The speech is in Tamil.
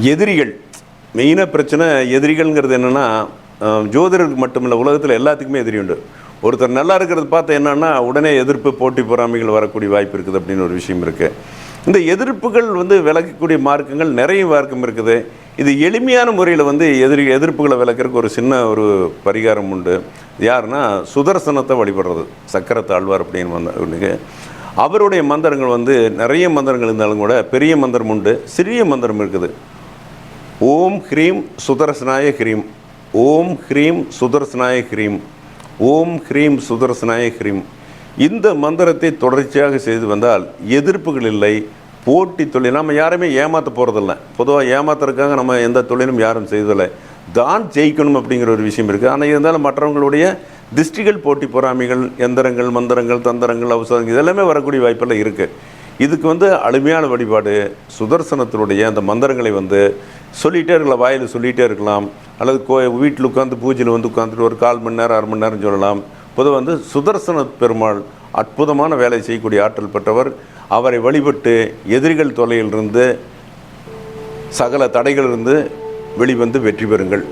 எதிரிகள் மெயினாக பிரச்சனை. எதிரிகள்ங்கிறது என்னென்னா, ஜோதிடருக்கு மட்டுமில்லை, உலகத்தில் எல்லாத்துக்குமே எதிரி உண்டு. ஒருத்தர் நல்லா இருக்கிறது பார்த்து என்னன்னா உடனே எதிர்ப்பு, போட்டி பொறாமைகள் வரக்கூடிய வாய்ப்பு இருக்குது அப்படின்னு ஒரு விஷயம் இருக்குது. இந்த எதிர்ப்புகள் விளக்கக்கூடிய மார்க்கங்கள் நிறைய மார்க்கம் இருக்குது. இது எளிமையான முறையில் எதிர்ப்புகளை விளக்கிறதுக்கு ஒரு சின்ன ஒரு பரிகாரம் உண்டு. யாருன்னா சுதர்சனத்தை வழிபடுறது. சக்கரத்தை ஆழ்வார் அப்படின்னு வந்த அவருடைய மந்திரங்கள் நிறைய மந்திரங்கள் இருந்தாலும் கூட பெரிய மந்திரம் உண்டு, சிறிய மந்திரம் இருக்குது. ஓம் ஹ்ரீம் சுதர்சனாய ஹ்ரீம், ஓம் ஹ்ரீம் சுதர்சனாய ஹ்ரீம், ஓம் ஹ்ரீம் சுதர்சனாய ஹ்ரீம். இந்த மந்திரத்தை தொடர்ச்சியாக செய்து வந்தால் எதிர்ப்புகள் இல்லை, போட்டி தொழில். நம்ம யாருமே ஏமாற்ற போகிறதில்ல. பொதுவாக ஏமாத்துறதுக்காக நம்ம எந்த தொழிலும் யாரும் செய்வதில்லை. தான் ஜெயிக்கணும் அப்படிங்கிற ஒரு விஷயம் இருக்குது. ஆனால் இருந்தாலும் மற்றவங்களுடைய திருஷ்டிகள், போட்டி பொறாமைகள், எந்திரங்கள், மந்திரங்கள், தந்திரங்கள், அவசரங்கள் இதெல்லாமே வரக்கூடிய வாய்ப்பெல்லாம் இருக்குது. இதுக்கு அருமையான வழிபாடு சுதர்சனத்தினுடைய அந்த மந்திரங்களை சொல்லிகிட்டே இருக்கலாம், வாயில் சொல்லிகிட்டே இருக்கலாம். அல்லது வீட்டில் உட்காந்து பூஜையில் உட்காந்துட்டு ஒரு 1/4 மணி நேரம் 1/2 மணி நேரம் சொல்லலாம். பொதுவாக சுதர்சன பெருமாள் அற்புதமான வேலை செய்யக்கூடிய ஆற்றல் பெற்றவர். அவரை வழிபட்டு எதிரிகள் தொல்லையிலிருந்து, சகல தடைகளிலிருந்து வெளிவந்து வெற்றி பெறுங்கள்.